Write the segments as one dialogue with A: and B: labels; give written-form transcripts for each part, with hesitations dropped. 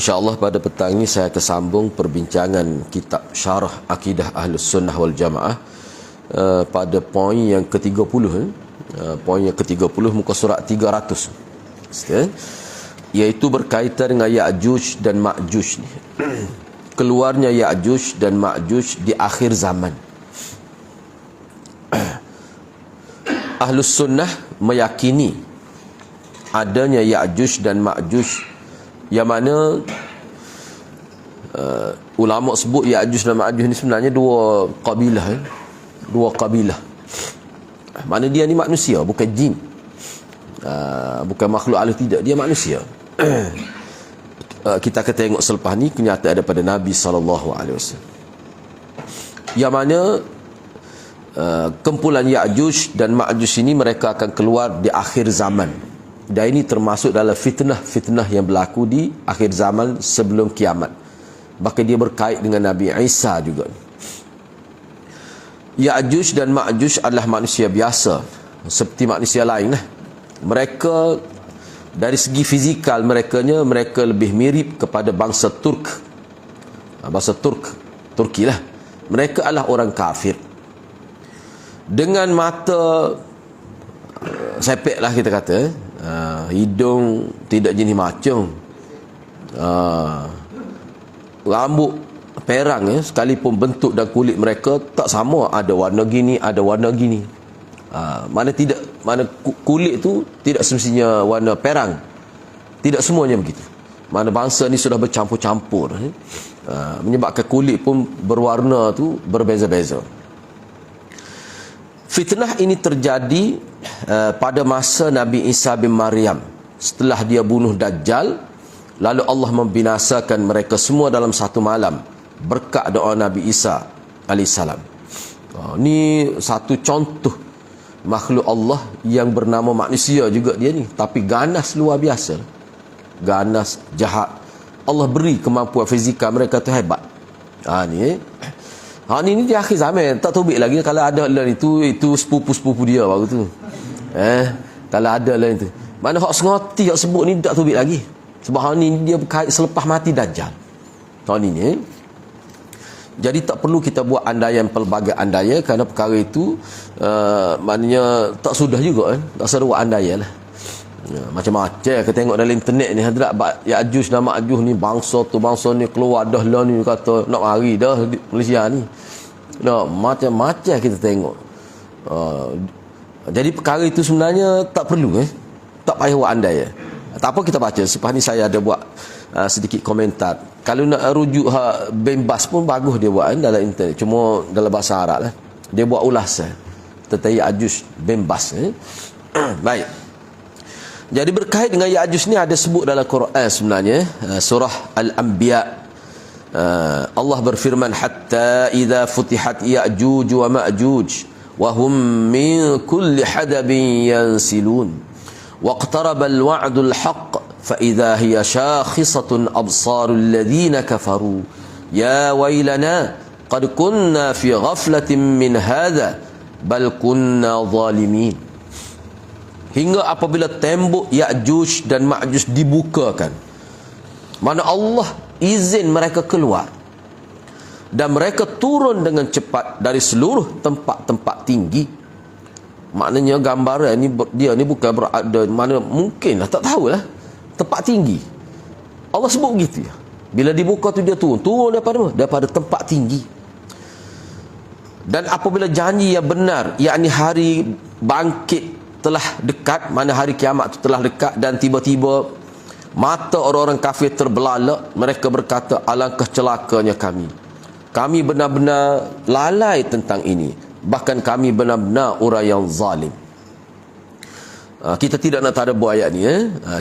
A: InsyaAllah pada petang ini saya akan sambung perbincangan kitab Syarah Akidah Ahlus Sunnah wal Jamaah pada poin yang ke-30, poin yang ke-30 muka surat 300, iaitu berkaitan dengan Ya'juj dan Ma'juj ni. Keluarnya Ya'juj dan Ma'juj di akhir zaman. Ahlus Sunnah meyakini adanya Ya'juj dan Ma'juj, yang mana ulama sebut Ya'juj dan Ma'juj ni sebenarnya dua kabilah, mana dia ni manusia, bukan jin, bukan makhluk Allah, tidak, dia manusia. Kita akan tengok selepas ni kenyataan daripada Nabi SAW, yang mana kumpulan Ya'juj dan Ma'juj ini mereka akan keluar di akhir zaman. Dan ini termasuk dalam fitnah yang berlaku di akhir zaman sebelum kiamat. Bahkan dia berkait dengan Nabi Isa juga. Ya'juj dan Ma'juj adalah manusia biasa, seperti manusia lain. Mereka dari segi fizikal mereka lebih mirip kepada bangsa Turk. Bangsa Turki lah. Mereka adalah orang kafir. Dengan mata sepek lah kita kata, hidung tidak jenis macam, rambut perang, sekalipun bentuk dan kulit mereka tak sama, ada warna gini, ada warna gini. Mana kulit tu tidak semestinya warna perang, tidak semuanya begitu. Mana bangsa ni sudah bercampur-campur, menyebabkan kulit pun berwarna tu berbeza-beza. Fitnah ini terjadi pada masa Nabi Isa bin Maryam. Setelah dia bunuh Dajjal, lalu Allah membinasakan mereka semua dalam satu malam berkat doa Nabi Isa AS. Ini satu contoh makhluk Allah yang bernama manusia juga dia ni, tapi ganas luar biasa, ganas, jahat. Allah beri kemampuan fizikal mereka tu hebat. Ni di akhir zaman tak tubik lagi. Kalau ada lain itu sepupu-sepupu dia baru tu. Kalau ada lain tu, mana hak sengoti hak sebut ni tak tubik lagi. Sebab hak ni dia berkait selepas mati Dajjal. Hak ni jadi tak perlu kita buat andaian pelbagai andaian, kerana perkara itu maknanya tak sudah juga tak usah buat andaian lah. Macam-macam kita tengok dalam internet ni, hadrat Ya'juj dan Ma'juj ni, bangsa tu bangsa ni keluar dah lah ni, kata nak mari dah di Malaysia ni. Macam-macam kita tengok. Jadi perkara itu sebenarnya tak perlu, tak payah buat andai. Tak apa, kita baca. Selepas ni saya ada buat sedikit komentar. Kalau nak rujuk Ben Bas pun bagus dia buat dalam internet, cuma dalam bahasa Arab lah. Dia buat ulasan tentang Ya'juj Ben Bas. Baik. Jadi berkait dengan Ya'juj ni ada sebut dalam Quran sebenarnya, surah Al-Anbiya. Allah berfirman, hatta idza futihat Ya'juj wa Ma'juj wa hum min kulli hadabin yansilun waqtaraba al-wa'du al-haqq fa idza hiya shakhisatun absarul ladzina kafaru ya waylana qad kunna fi ghaflatin min hadha bal kunna zalimin. Hingga apabila tembok Ya'juj dan Ma'juj dibukakan, mana Allah izin mereka keluar, dan mereka turun dengan cepat dari seluruh tempat-tempat tinggi. Maknanya gambaran ni, dia ni bukan berada mana, mungkin lah, tak tahulah, tempat tinggi. Allah sebut begitu. Bila dibuka tu dia turun daripada tempat tinggi. Dan apabila janji yang benar, yakni hari bangkit telah dekat, mana hari kiamat itu telah dekat, dan tiba-tiba mata orang-orang kafir terbelalak, mereka berkata, alangkah celakanya kami benar-benar lalai tentang ini, bahkan kami benar-benar orang yang zalim. Kita tidak nak tadabbur ayat ni,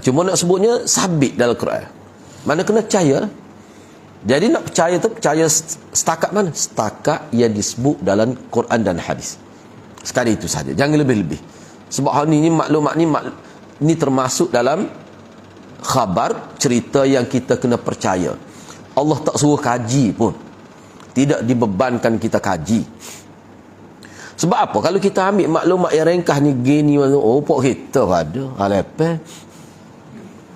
A: cuma nak sebutnya sabit dalam Quran, mana kena percaya. Jadi nak percaya tu percaya setakat mana? Setakat yang disebut dalam Quran dan hadis, sekali itu saja, jangan lebih-lebih. Sebab hal ni maklumat ni termasuk dalam khabar, cerita yang kita kena percaya. Allah tak suruh kaji pun, tidak dibebankan kita kaji. Sebab apa? Kalau kita ambil maklumat yang ringkas ni gini, pok kita ada lepas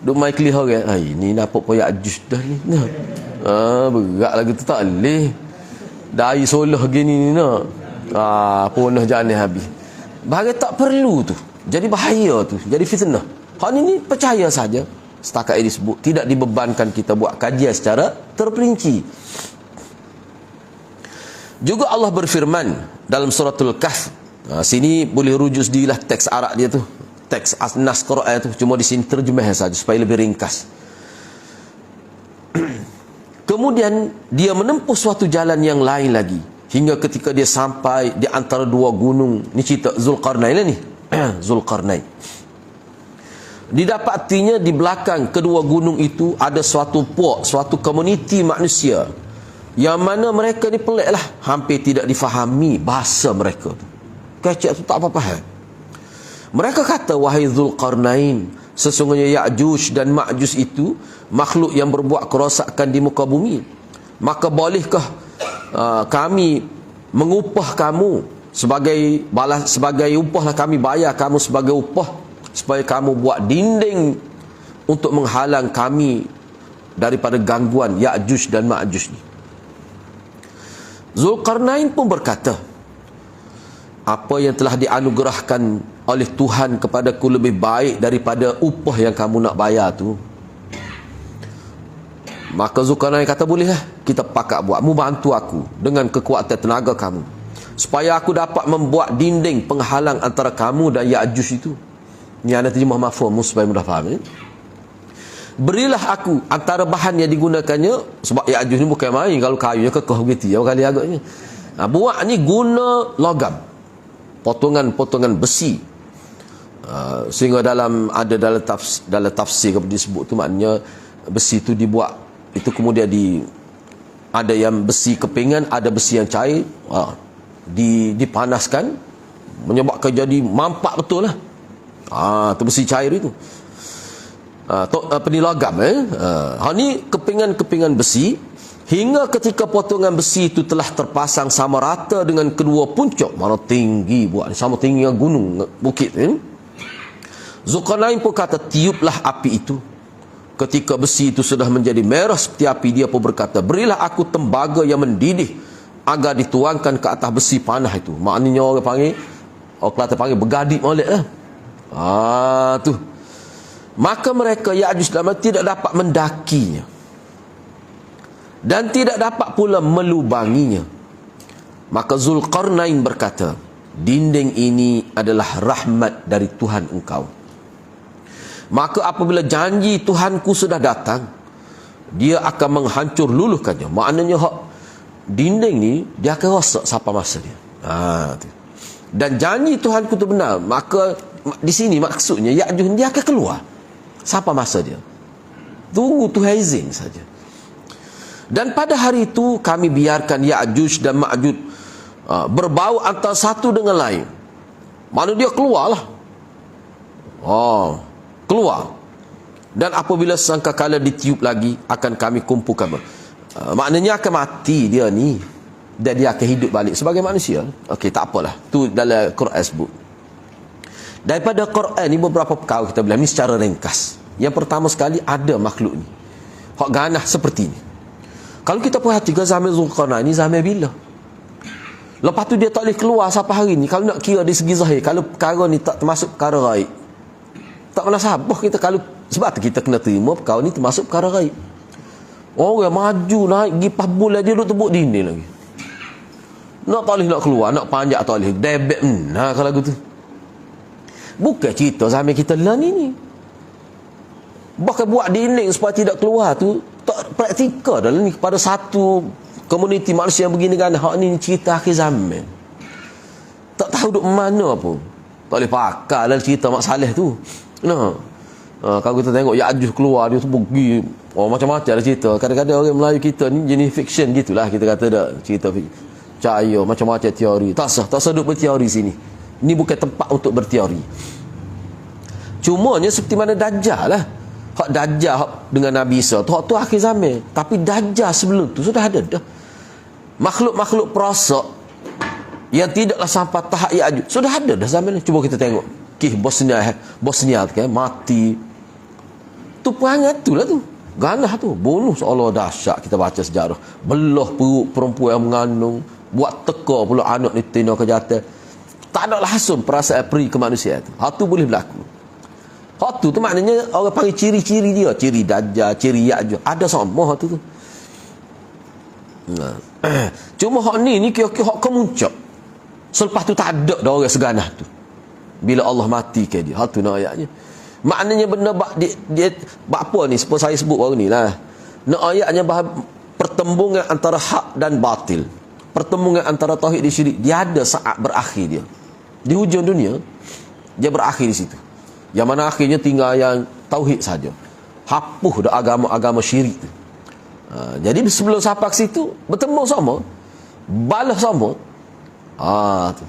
A: duk mai kelih orang. Ni nampak pun Ya'juj dah ni. Nah. Berat lagu tu tak boleh. Dari solah gini ni nak. Punah jalan habis. Bahagian tak perlu tu. Jadi bahaya tu. Jadi fitnah. Hak ni percaya saja. Setakat ini disebut. Tidak dibebankan kita buat kajian secara terperinci. Juga Allah berfirman dalam suratul Kahf. Sini boleh rujuk sendirilah teks Arab dia tu. Teks Nas Quran tu. Cuma di sini terjemah saja supaya lebih ringkas. Kemudian dia menempuh suatu jalan yang lain lagi. Hingga ketika dia sampai di antara dua gunung. Ni cerita Zulkarnain lah ni. Zulkarnain. Didapatinya di belakang kedua gunung itu ada suatu puak, suatu komuniti manusia. Yang mana mereka ni pelik lah. Hampir tidak difahami bahasa mereka tu. Kecek tu tak apa-apa. Mereka kata, wahai Zulkarnain, sesungguhnya Ya'juj dan Ma'juj itu makhluk yang berbuat kerosakan di muka bumi. Maka bolehkah kami mengupah kamu sebagai balas, sebagai upah lah, kami bayar kamu sebagai upah supaya kamu buat dinding untuk menghalang kami daripada gangguan Ya'juj dan Ma'juj ni. Zulkarnain pun berkata, apa yang telah dianugerahkan oleh Tuhan kepadaku lebih baik daripada upah yang kamu nak bayar tu. Maka Zulkarnain kata, boleh lah, kita pakat buat. Mu bantu aku dengan kekuatan tenaga kamu, supaya aku dapat membuat dinding penghalang antara kamu dan Ya'juj itu. Ni ada terjemah mafhum supaya mudah faham. Berilah aku antara bahan yang digunakannya, sebab Ya'juj ni bukan main. Kalau kayunya kekeh begitu ya kali agaknya. Buat ni guna logam, potongan-potongan besi. Sehingga dalam tafsir disebut tu, maknanya besi tu dibuat, itu kemudian ada yang besi kepingan, ada besi yang cair, dipanaskan, menyebabkan jadi mampak betul lah. Tu besi cair itu. Ni logam. Ni kepingan-kepingan besi, hingga ketika potongan besi itu telah terpasang sama rata dengan kedua puncak, mana tinggi buat, sama tinggi dengan gunung, bukit. Zulkarnain pun kata, tiuplah api itu. Ketika besi itu sudah menjadi merah seperti api, dia pun berkata, berilah aku tembaga yang mendidih agar dituangkan ke atas besi panah itu. Maknanya orang Kelantan panggil bergadip molek lah. Tu. Maka mereka Ya'juj dan Ma'juj tidak dapat mendakinya dan tidak dapat pula melubanginya. Maka Zulkarnain berkata, dinding ini adalah rahmat dari Tuhan engkau. Maka apabila janji Tuhanku sudah datang, dia akan menghancur luluhkannya. Maknanya dinding ni dia akan rosak sampai masa dia. Tu. Dan janji Tuhanku itu benar. Maka di sini maksudnya Ya'juj dia akan keluar sampai masa dia. Tunggu Tuhan izin saja. Dan pada hari itu kami biarkan Ya'juj dan Ma'juj berbau antara satu dengan lain. Mana dia keluarlah. Keluar. Dan apabila sangkakala ditiup lagi, akan kami kumpulkan. Maknanya akan mati dia ni, dan dia akan hidup balik sebagai manusia. Okey, tak apalah. Tu dalam Quran sebut. Daripada Quran ni beberapa perkara kita bilang ni secara ringkas. Yang pertama sekali, ada makhluk ni hak ganah seperti ni. Kalau kita perhatikan zaman Zulkarnain ni zaman bila? Lepas tu dia tak boleh keluar sampai hari ni. Kalau nak kira dari segi zahir, kalau perkara ni tak termasuk perkara gaib, tak pernah sabar kita. Kalau sebab tu kita kena terima perkara ni termasuk perkara gaib. Orang maju naik pergi 4 bulan dia duduk tebuk dinding lagi. Nak tak boleh nak keluar, nak panjat tak boleh. Debek kalau lagu tu. Bukan cerita zaman kita lah ni. Bahkan buat dinding supaya tidak keluar tu tak praktikal dalam ni kepada satu komuniti manusia yang begini kan. Hak ni cerita akhir zaman. Tak tahu duk mana pun. Tak boleh pakai dalam cerita Mak Saleh tu. Kalau kita tengok Ya'juj keluar, dia tu pergi macam-macam ada cerita. Kadang-kadang orang Melayu kita ni jenis fiction gitulah, kita kata dah cerita percaya macam-macam teori. Tak sah duk berteori sini. Ini bukan tempat untuk berteori. Cumanya seperti mana Dajjal lah. Hak Dajjal dengan Nabi Isa tu akhir zaman. Tapi Dajjal sebelum tu sudah ada dah. Makhluk-makhluk perosak yang tidaklah sampai tahap Ya'juj sudah ada dah zaman ni. Cuba kita tengok Bosnia kan, mati. Tu tu perangai tu lah tu. Ganah tu. Bunuh seolah dahsyat kita baca sejarah. Belah perut perempuan yang mengandung. Buat teka pula anak ni tina ke jatuh. Tak ada langsung perasaan peri ke manusia tu. Hak tu boleh berlaku. Hak tu maknanya orang panggil ciri-ciri dia. Ciri Dajjal, ciri Ya'juj. Ada sama hak tu. Nah. Cuma hak ni kira-kira hak kemuncak. Selepas tu tak ada dah orang seganah tu. Bila Allah mati ke dia. Hak tu nak ayatnya. Maknanya benda dia apa ni saya sebut baru ni lah. Nak ayatnya pertembungan antara hak dan batil. Pertembungan antara tauhid dan syirik. Dia ada saat berakhir dia. Di hujung dunia dia berakhir di situ. Yang mana akhirnya tinggal yang tauhid saja. Hapuh dah agama-agama syirik tu. Jadi sebelum sampai ke situ bertemu sama. Balas sama.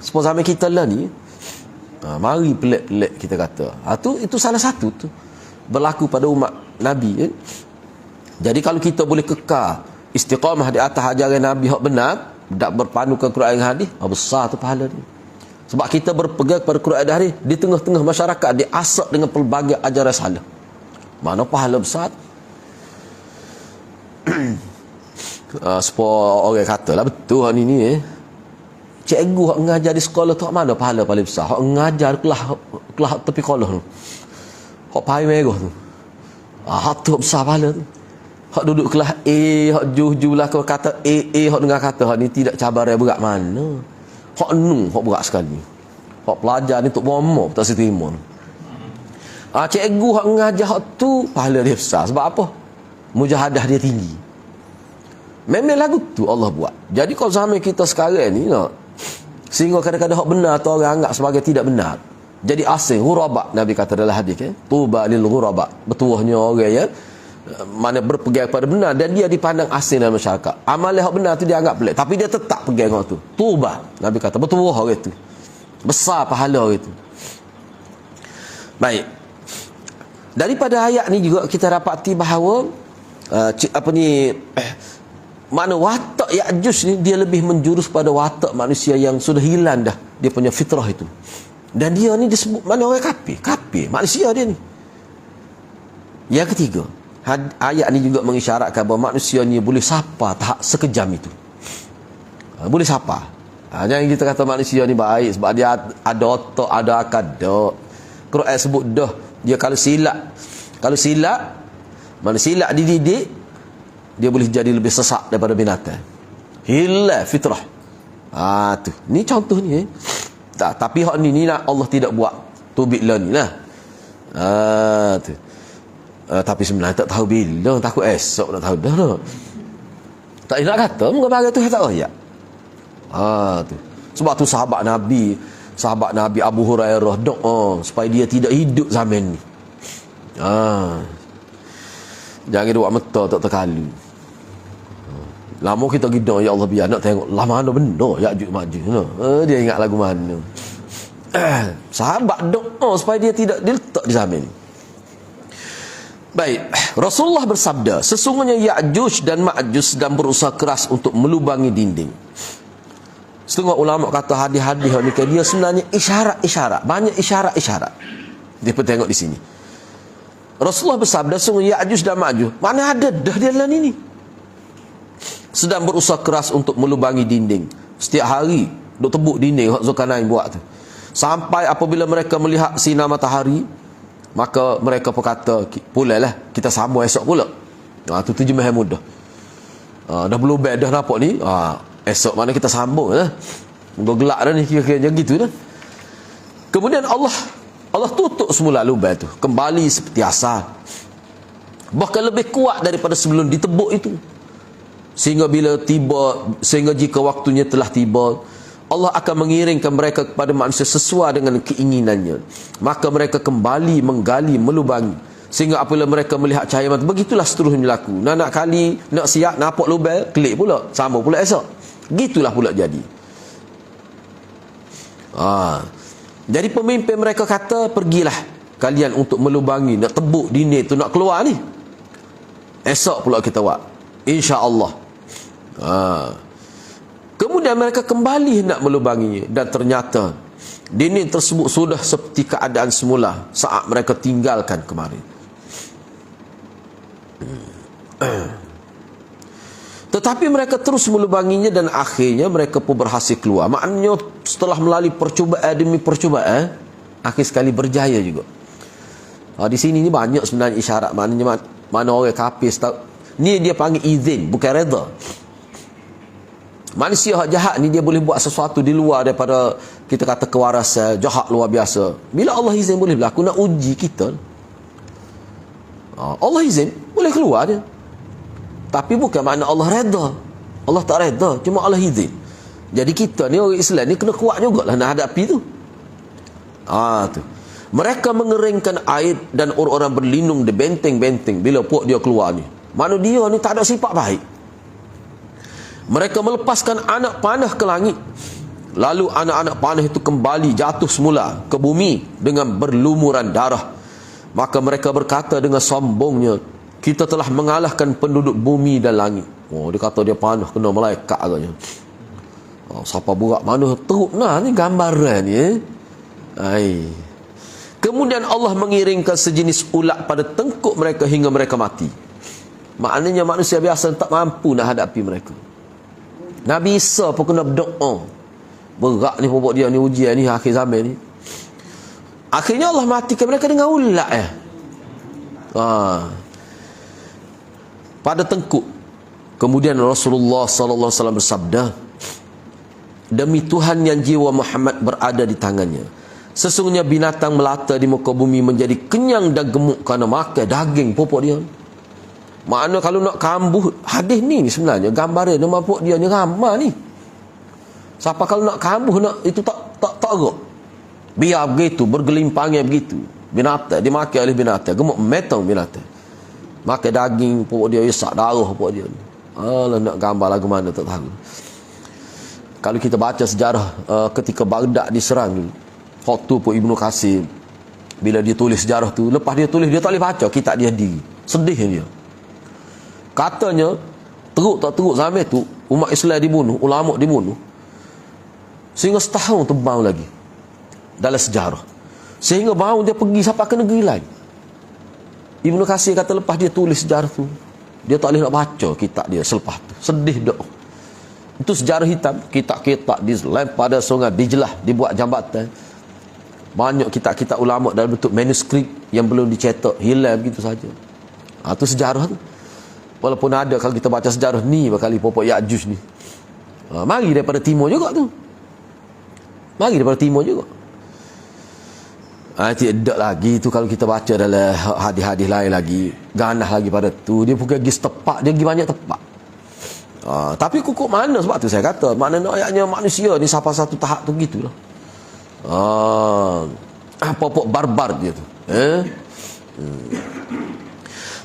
A: Sebab zaman kita lah ni. Mari pelik-pelik kita kata. Itu salah satu tu berlaku pada umat Nabi. Jadi kalau kita boleh kekal istiqamah di atas ajaran Nabi hak benar, tak berpandukan Quran dan hadis, besar tu pahala dia. Sebab kita berpegang pada Quran dan hadis di tengah-tengah masyarakat diasak dengan pelbagai ajaran salah. Mana pahala besar? Supaya orang katalah betul hak ni cikgu hak mengajar di sekolah tu mana pahala paling besar? Hak mengajar kelas tepi sekolah tu. Hak pai merah tu. Hak tu besar pahala tu. Hak duduk kelas A, hak juh lah kau kata A hak dengar kata hak ni tidak cabaran berat mana. Hak nu hak berat sekali. Hak pelajar ni tok bomo tak seterima. Cikgu hak mengajar hak tu pahala dia besar sebab apa? Mujahadah dia tinggi. Memang lagu tu Allah buat. Jadi kalau zaman kita sekarang ni sehingga kadang-kadang hak benar tu orang anggap sebagai tidak benar. Jadi asing ghuraba Nabi kata dalam hadis tuba lil ghuraba. Betuahnya orang yang mana berpegang pada benar dan dia dipandang asing dalam masyarakat. Amalan hak benar tu dia anggap pelik tapi dia tetap pegang hak tu. Tuba Nabi kata betuah orang tu. Besar pahala orang tu. Baik. Daripada ayat ni juga kita dapati bahawa mana watak Ya'juj ni dia lebih menjurus pada watak manusia yang sudah hilang dah dia punya fitrah itu. Dan dia ni disebut mana orang kafir manusia dia ni. Yang ketiga, ayat ni juga mengisyaratkan bahawa manusia ni boleh sapa tak sekejam itu. Boleh sapa. Jangan kita kata manusia ni baik sebab dia ada otak, ada akal. Quran sebut dah dia kalau silap mana silap dididik dia boleh jadi lebih sesak daripada binatang. Hilang fitrah. Tu. Ni contoh ni. Tapi hak ni nak Allah tidak buat. Tubik lah ni lah. Tu. Tapi sebenarnya tak tahu bila. Takut esok nak tahu dah lah. Tak nak kata. Mengapa tu tak tahu ya. Tu. Sebab tu sahabat Nabi Abu Hurairah doa supaya dia tidak hidup zaman ni. Jangan buat meta tak terkalu. Lama kita gida ya Allah biar nak tengok lah mana benda Ya'juj Ma'juj. Dia ingat lagu mana. Sahabat doa supaya dia tidak diletak di zaman ni. Baik, Rasulullah bersabda, sesungguhnya Ya'juj dan Ma'juj sedang berusaha keras untuk melubangi dinding. Setengah ulama kata hadis-hadis ni dia sebenarnya isyarat-isyarat, banyak isyarat-isyarat. Dia pun tengok di sini. Rasulullah bersabda, sesungguhnya Ya'juj dan Ma'juj, mana ada dah dia dalam ini. Sedang berusaha keras untuk melubangi dinding. Setiap hari duk tebuk dinding hak Zulkarnain buat tu. Sampai apabila mereka melihat sinar matahari, maka mereka berkata, pulailah kita sambung esok pula. Tu terjemah yang mudah. Dah berlubang dah nampak ni, esok mana kita sambung lah. Moga gelak dah ni kira-kira gitu dah. Kemudian Allah tutup semula lubang tu, kembali seperti asal. Bahkan lebih kuat daripada sebelum ditebuk itu. Sehingga jika waktunya telah tiba, Allah akan mengiringkan mereka kepada manusia sesuai dengan keinginannya. Maka mereka kembali menggali, melubangi. Sehingga apabila mereka melihat cahaya matahari, begitulah seterusnya berlaku. Nak kali, nak siap, nampak lubang, klik pula, sama pula esok. Gitulah pula jadi. Jadi pemimpin mereka kata, pergilah kalian untuk melubangi, nak tebuk dinding tu, nak keluar ni. Esok pula kita buat, insya-Allah. Kemudian mereka kembali nak melubanginya, dan ternyata dinding tersebut sudah seperti keadaan semula saat mereka tinggalkan kemarin. Tetapi mereka terus melubanginya dan akhirnya mereka pun berhasil keluar. Maknanya setelah melalui percubaan demi percubaan, akhir sekali berjaya juga. Di sini ni banyak sebenarnya isyarat. Maknanya mana orang kafir tahu. Ni dia panggil izin, bukan redha. Manusia jahat ni dia boleh buat sesuatu di luar daripada kita kata kewarasan, jahat luar biasa. Bila Allah izin boleh berlaku, nak uji kita. Allah izin, boleh keluar dia. Tapi bukan makna Allah redha. Allah tak redha, cuma Allah izin. Jadi kita ni orang Islam ni kena kuat jugalah nak hadapi tu. Tu. Mereka mengeringkan air dan orang-orang berlindung di benteng-benteng bila puak dia keluar ni. Mana dia ni tak ada sifat baik. Mereka melepaskan anak panah ke langit. Lalu anak-anak panah itu kembali jatuh semula ke bumi dengan berlumuran darah. Maka mereka berkata dengan sombongnya, kita telah mengalahkan penduduk bumi dan langit. Dia kata dia panah kena malaikat agaknya. Siapa buat mana teruk nah ni gambaran ni. Kemudian Allah mengiringkan sejenis ulat pada tengkuk mereka hingga mereka mati. Maknanya manusia biasa tak mampu nak hadapi mereka. Nabi Isa pun kena berdoa. Berat ni pokok dia ni ujian ni akhir zaman ni. Akhirnya Allah matikan mereka dengan ulat pada tengkuk. Kemudian Rasulullah sallallahu alaihi wasallam bersabda, demi Tuhan yang jiwa Muhammad berada di tangannya, sesungguhnya binatang melata di muka bumi menjadi kenyang dan gemuk kerana makan daging pokok dia. Makna kalau nak kambuh, hadis ni sebenarnya gambaran nama pokok dia ni ramah ni. Siapa kalau nak kambuh nak itu tak erok. Biar begitu, bergelimpangnya begitu. Binatang dimakan oleh binatang, gemuk metong binatang. Makan daging pokok dia, isak darah pokok dia. Alah nak gambar lagu mana tak tahu. Kalau kita baca sejarah ketika Baghdad diserang dulu, waktu pun Ibnu Katsir bila dia tulis sejarah tu, lepas dia tulis dia tak boleh baca kitab dia diri. Sedih dia. Katanya teruk tak teruk zaman tu umat Islam dibunuh, ulama dibunuh. Sehingga setahun terbang lagi dalam sejarah. Sehingga baru dia pergi sampai ke negeri lain. Ibnu Katsir kata lepas dia tulis sejarah tu, dia tak boleh nak baca kitab dia selepas tu. Sedih dak. Itu sejarah hitam. Kitab-kitab dilempar pada sungai, dijelah, dibuat jambatan. Banyak kitab-kitab ulama dalam bentuk manuskrip yang belum dicetak, hilang begitu saja. Itu sejarah tu. Walaupun ada kalau kita baca sejarah ni berkali pokok Ya'juj ni. Mari daripada timur juga tu. Mari daripada timur juga. Tidak lagi tu kalau kita baca dalam hadis-hadis lain lagi, ganah lagi pada tu, dia bukan pergi setepak, dia pergi banyak tepak. Tapi kukuk mana sebab tu saya kata, maknanya ayatnya manusia ni sampai satu tahap tu gitulah. Pokok barbar dia tu.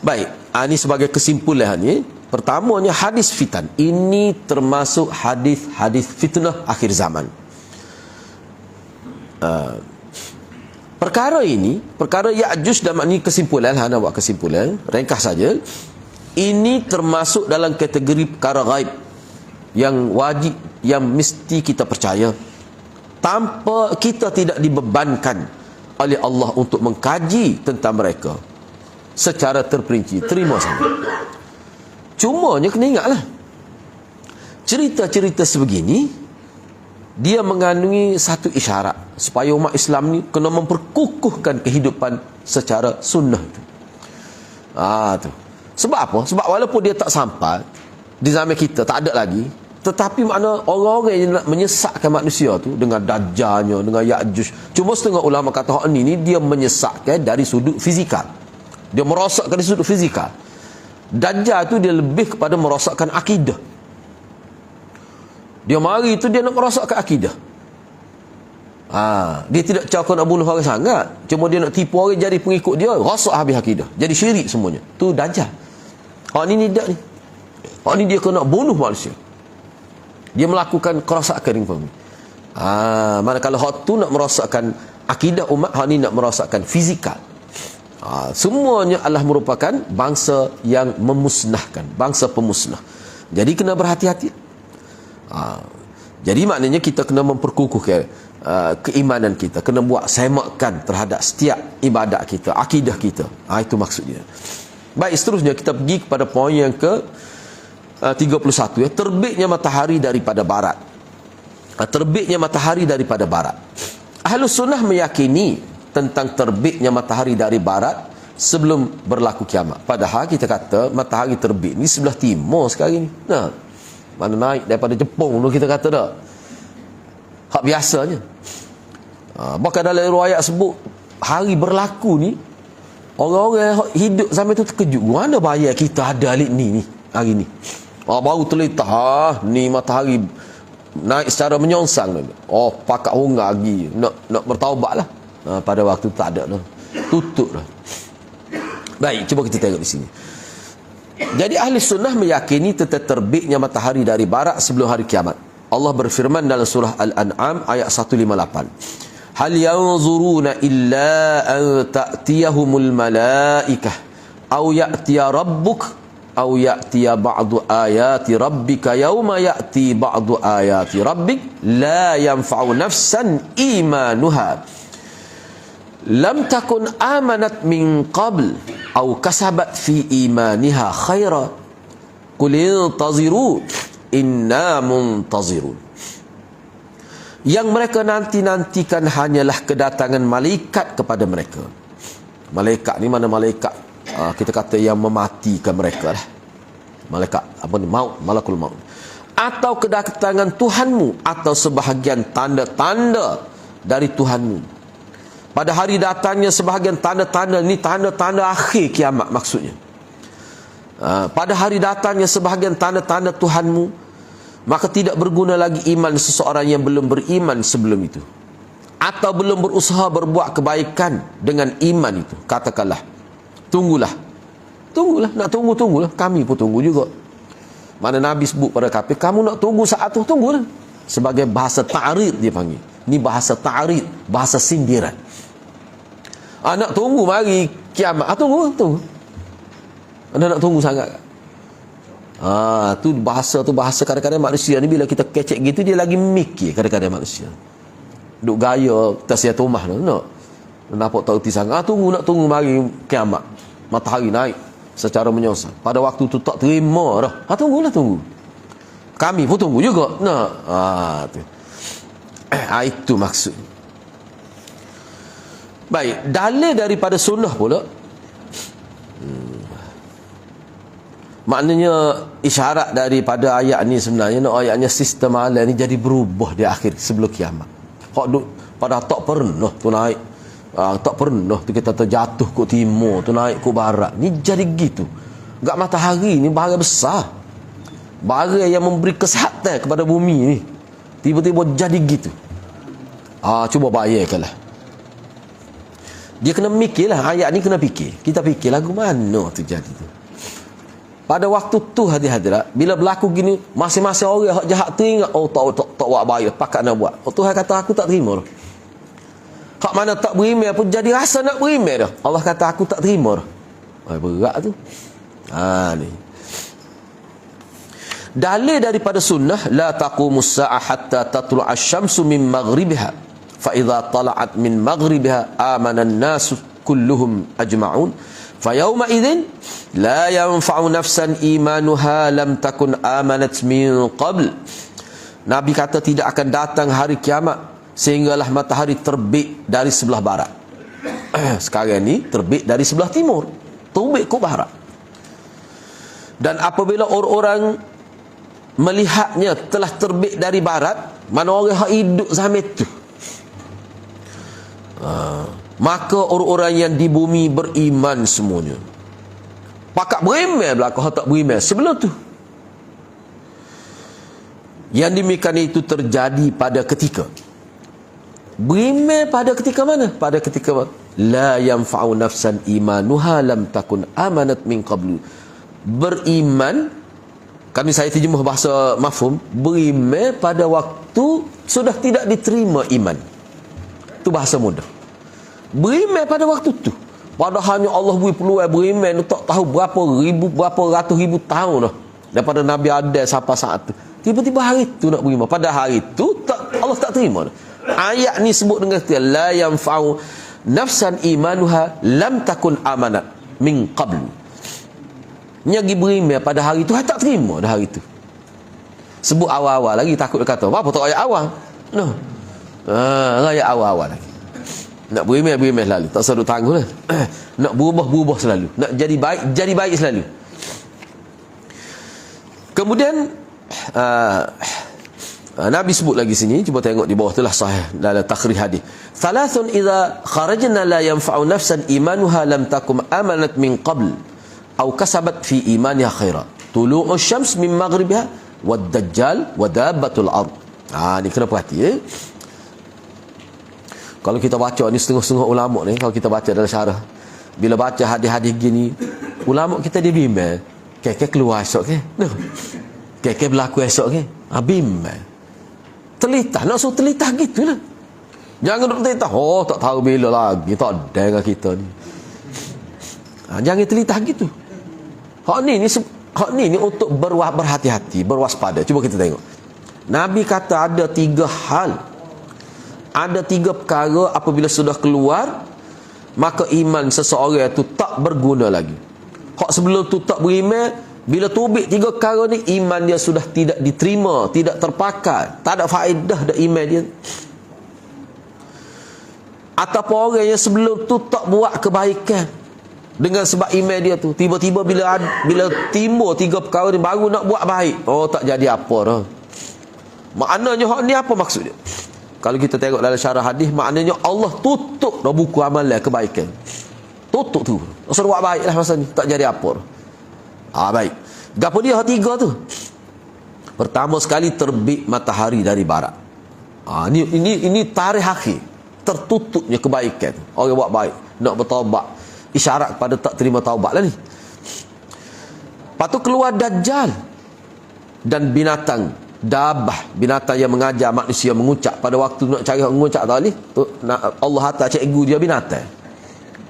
A: Baik, ini sebagai kesimpulan ni. Pertamanya hadis fitan. Ini termasuk hadis-hadis fitnah akhir zaman. Perkara ini, perkara Ya'juj dan ini kesimpulan, hana buat kesimpulan, ringkas saja. Ini termasuk dalam kategori perkara gaib yang wajib, yang mesti kita percaya. Tanpa kita tidak dibebankan oleh Allah untuk mengkaji tentang mereka secara terperinci. Terima saja. Cumanya kena ingatlah, cerita-cerita sebegini dia mengandungi satu isyarat supaya umat Islam ni kena memperkukuhkan kehidupan secara sunnah itu. Tu. Sebab apa? Sebab walaupun dia tak sampai di zaman kita, tak ada lagi, tetapi makna orang-orang yang nak menyesatkan manusia tu dengan dajjalnya, dengan Ya'juj. Cuma setengah ulama kata hak ni dia menyesatkan dari sudut fizikal. Dia merosakkan dari sudut fizikal. Dajjal tu dia lebih kepada merosakkan akidah. Dia mari tu dia nak merosakkan akidah. Dia tidak cakap nak bunuh orang sangat, cuma dia nak tipu orang jadi pengikut dia, rosak habis akidah, jadi syirik semuanya. Tu Dajjal. Hak ni tidak ni. Hak ni dia kena bunuh manusia. Dia melakukan kerosakan di bumi. Manakala hak tu nak merosakkan akidah umat, hak ni nak merosakkan fizikal. Semuanya adalah merupakan bangsa yang memusnahkan, bangsa pemusnah. Jadi kena berhati-hati. Jadi maknanya kita kena memperkukuhkan keimanan kita, kena buat semakan terhadap setiap ibadat kita, akidah kita. Itu maksudnya. Baik, seterusnya kita pergi kepada poin yang ke 31 ya. Terbitnya matahari daripada barat. Terbitnya matahari daripada barat. Ahlus sunnah meyakini tentang terbitnya matahari dari barat sebelum berlaku kiamat. Padahal kita kata matahari terbit ni sebelah timur sekarang ni. Nah, mana naik daripada Jepun tu kita kata dah. Hak biasanya. Bahkan dalam riwayat sebut hari berlaku ni orang-orang hidup sampai tu terkejut. Mana bayar kita ada alik ni hari ni. Baru terletak ni matahari naik secara menyongsang. Pakat hungar lagi nak bertaubat lah. Pada waktu tak ada dah. Tutup dah. Baik, cuba kita tengok di sini. Jadi ahli sunnah meyakini tentang terbitnya matahari dari barat sebelum hari kiamat. Allah berfirman dalam surah Al-An'am ayat 158. Hal yanzuruna illa an ta'tiyahumul malaikah aw ya'tiya rabbuk aw ya'tiya ba'du ayati rabbika yawma ya'ti ba'du ayati rabbik la yanfa'u nafsan imanuha lam takun amanat min qabl aw kasabat fi imaniha khaira qul intaziru inna muntazirun. Yang mereka nanti-nantikan hanyalah kedatangan malaikat kepada mereka. Malaikat ni mana malaikat? Kita kata yang mematikan mereka lah. Malaikat apa ni? Maut, malakul maut. Atau kedatangan Tuhanmu atau sebahagian tanda-tanda dari Tuhanmu. Pada hari datangnya sebahagian tanda-tanda ni tanda-tanda akhir kiamat maksudnya. Pada hari datangnya sebahagian tanda-tanda Tuhanmu, maka tidak berguna lagi iman seseorang yang belum beriman sebelum itu, atau belum berusaha berbuat kebaikan dengan iman itu. Katakanlah, tunggulah, nak tunggulah. Kami pun tunggu juga. Mana Nabi sebut pada kafir, kamu nak tunggu saat tu, tunggulah. Sebagai bahasa ta'rid dia panggil. Ni bahasa ta'rid, bahasa sindiran. Nak tunggu mari kiamat. Tunggu. Anda nak tunggu sangat. Tu bahasa kadang-kadang manusia ni bila kita kecek gitu dia lagi mikir kadang-kadang manusia. Duk gaya tasyatumah tu. Nampak tak erti sangat. Nak tunggu mari kiamat. Matahari naik secara menyongsang. Pada waktu tu tak terima dah. Tunggu. Kami pun tunggu juga. Tu. Itu maksud. Baik, dalil daripada sunnah pula. Maknanya isyarat daripada ayat ni sebenarnya ayatnya sistem alam ni jadi berubah di akhir sebelum kiamat. Kok duk pada tak pernah tu naik. Tak pernah tu kita terjatuh ke timur, tu naik ke barat. Ni jadi gitu. Gak matahari ni bahaya besar. Bahaya yang memberi kesihatan kepada bumi ni. Tiba-tiba jadi gitu. Cuba bayangkanlah. Dia kena mikirlah, ayat ni kena fikir. Kita fikir lagu mana tu jadi tu. Pada waktu tu hadirat, bila berlaku gini, masing-masing orang hak jahat teringat, tak buat baik, pakat nak buat. Tuhan kata aku tak terima dah. Hak mana tak beriman pun jadi rasa nak beriman dah. Allah kata aku tak terima dah. Berat tu. Ni. Dalil daripada sunnah, la taqumus sa'ah hatta tatlu'a asy-syamsu min maghribiha. Fa idza tala'at min maghribiha amana an-nasu kulluhum ajma'un. Fayauma idzin la yanfa'u nafsan imanuha lam takun amanat min qabl. Nabi kata tidak akan datang hari kiamat sehinggalah matahari terbit dari sebelah barat. Sekarang ni terbit dari sebelah timur, terbit ke barat. Dan apabila orang-orang melihatnya telah terbit dari barat, mana orang yang hidup zaman itu, maka orang-orang yang di bumi beriman semuanya. Pakat beriman belakang tak beriman sebelum tu. Yang demikian itu terjadi pada ketika beriman pada ketika mana? Pada ketika la yanfa'u nafsan imanuha lam takun amanat min qablu. Beriman, kami saya terjemah bahasa mafhum, beriman pada waktu sudah tidak diterima iman. Itu bahasa mudah. Beriman pada waktu tu. Padahalnya Allah beri peluang beriman tak tahu berapa ratus ribu tahun dah daripada Nabi Adam sampai saat tu. Tiba-tiba hari tu nak beriman. Pada hari tu Allah tak terima dah. Ayat ni sebut dengan kata la yanfa'u nafsan imanuha lam takun amanat min qabl. Nya pergi berimeh pada hari tu, tak terima dah hari tu. Sebut awal-awal lagi, takut dia kata, apa tak ayat awal? No. Ayat awal-awal lagi. Nak berimeh selalu. Tak sedut tangguh lah. Nak berubah selalu. Nak jadi baik selalu. Kemudian Nabi sebut lagi sini, cuba tengok di bawah itulah sahih dalam takhrij hadis. Thalathun idza kharajna la yanfa'u nafsan imanuha lam takum amanat min qabl aw kasabat fi imaniha khaira. Tulu'u syams min maghribiha wad dajjal wa dabbatul ard. Ni kena perhati Kalau kita baca ni setengah-setengah ulama ni, kalau kita baca dalam syarah, bila baca hadis-hadis gini, ulama kita dia bimbang. Kek keluar esok ke? No. Kek berlaku esok ke? Bimbang. Telitah, nak suruh telitah gitulah. Jangan duk telitah, tak tahu bila lagi, tak ada dengan kita ni. Jangan telitah gitu. Hak ni untuk berhati-hati, berwaspada. Cuba kita tengok. Nabi kata ada 3 hal. Ada 3 perkara apabila sudah keluar, maka iman seseorang itu tak berguna lagi. Hak sebelum tu tak beriman, bila tubik 3 perkara ni, iman dia sudah tidak diterima, tidak terpakai, tak ada faedah dah iman dia. Ataupun orang yang sebelum tu tak buat kebaikan, dengan sebab iman dia tu, tiba-tiba bila timbul 3 perkara ni baru nak buat baik, tak jadi apa dah. Maknanya hak ni apa maksud dia? Kalau kita tengok dalam syarah hadis, maknanya Allah tutup dah buku amalan kebaikan. Tutup tu. Suruh buat baik lah masa ni, tak jadi apa. Baik. Gapo dia hak 3 tu? Pertama sekali, terbit matahari dari barat. Ini tarikh akhir. Tertutupnya kebaikan. Orang buat baik, nak bertaubat. Isyarat kepada tak terima taubat lah ni. Lepas tu keluar Dajjal dan binatang dabah, binatang yang mengajar manusia mengucap. Pada waktu nak cari mengucap tak boleh, Allah hantar cikgu dia binatang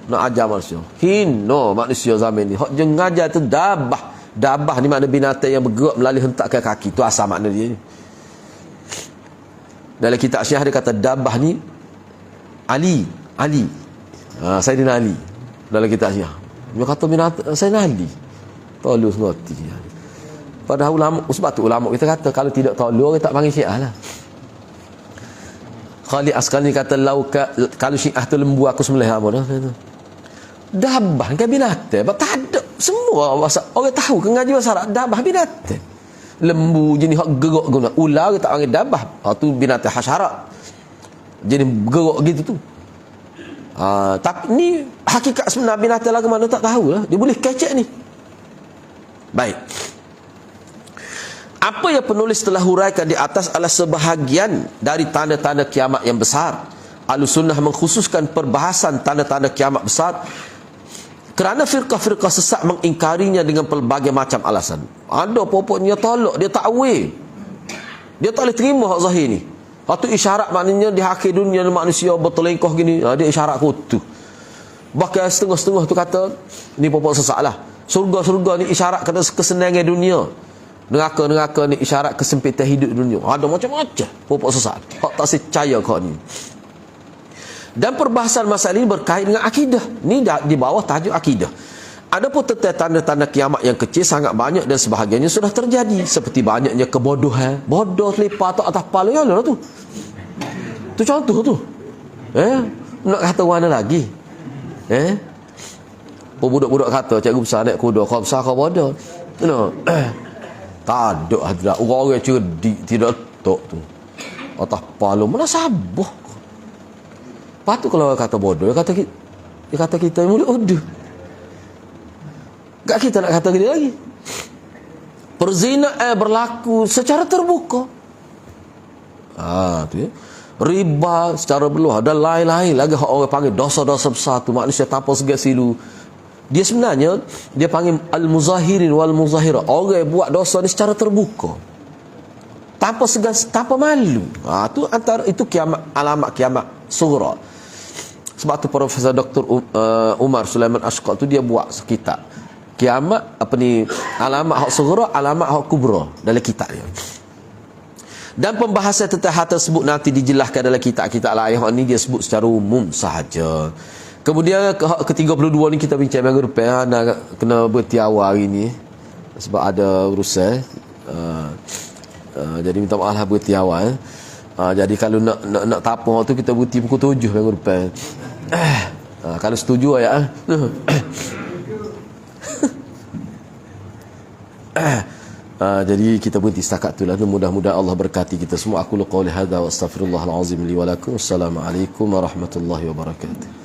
A: nak ajar manusia. Hino manusia zaman ni. Hak je mengajar tu dabah. Dabah ni makna binatang yang bergerak melalui hentakkan kaki. Tu asal makna dia ni. Dalam kitab Syiah dia kata dabah ni Ali. Sayyidina Ali. Dalam kitab Syiah dia kata binatang Sayyidina Ali. Tolus ngerti. Padahal ulama, sebab tu ulama kita kata kalau tidak tolong orang tak panggil Syiah lah. Khalid Asqalani kata kalau Syiah tu lembu aku sembelih apa dah. Dabah kan binatang. Tak ada semua orang tahu ke ngaji bahasa Arab, dabah binatang. Lembu jenis hak gerak guna. Ular kita panggil dabah. Tu binatang hasyarat. Jenis gerak gitu tu. Tapi ni hakikat sebenar binatang lah ke mana tak tahulah. Dia boleh kecek ni. Baik. Apa yang penulis telah huraikan di atas adalah sebahagian dari tanda-tanda kiamat yang besar. Ahlussunnah mengkhususkan perbahasan tanda-tanda kiamat besar kerana firqah-firqah sesat mengingkarinya dengan pelbagai macam alasan. Ada pokoknya tolak, dia takwil. Dia tak boleh terima hak zahir ni. Itu isyarat maknanya di akhir dunia manusia bertelingkuh gini, dia isyarat kutu. Bahkan setengah-setengah tu kata ni pokok sesat lah. Surga-surga ni isyarat kata kesenangan dunia. Neraka-neraka ni isyarat kesempitan hidup dunia. Ada macam-macam pokok sesat. Hak tak percaya kau ni. Dan perbahasan masalah ini berkait dengan akidah. Ni di bawah tajuk akidah. Adapun tentang tanda-tanda kiamat yang kecil sangat banyak dan sebahagiannya sudah terjadi. Seperti banyaknya kebodohan. Bodoh selipar tak atas kepala ya lah tu. Tu contoh tu. Nak kata mana lagi? Budak-budak kata cikgu besar naik kuda, kau besar kau bodoh. No. Tak ada hadrat. Orang-orang cerdik tidak tok tu. Atas kepala mana sabuh. Lepas tu kalau orang kata bodoh, dia kata kita mulut bodoh. Tak kita nak kata dia lagi. Perzinaan berlaku secara terbuka. Tu ya. Riba secara berluah dan lain-lain lagi orang panggil dosa-dosa besar tu, manusia tanpa segan silu. Dia sebenarnya dia panggil al-muzahirin wal muzahira. Orang yang buat dosa ni secara terbuka. Tanpa segan, tanpa malu. Tu antara itu kiamat, alamat kiamat sughra. Sebab tu Profesor Dr. Umar Sulaiman Ashqal tu dia buat kitab kiamat alamat hak sughra, alamat hak kubra dalam kitab dia. Dan pembahasan tentang hal tersebut nanti dijelaskan dalam kitab-kitab lain. Hak ni dia sebut secara umum sahaja. Kemudian ke-32 ni kita bincang minggu depan, nak kena berhenti awal hari ni. sebab ada urusan. Jadi minta maaf lah berhenti awal. Jadi kalau nak tapung tu kita berhenti pukul 7 minggu depan. Kalau setuju ayat. Jadi kita berhenti setakat itulah. Mudah-mudahan Allah berkati kita semua. Aku qauli hadza wa astaghfirullahal azim li wa lakum. Assalamualaikum warahmatullahi wabarakatuh.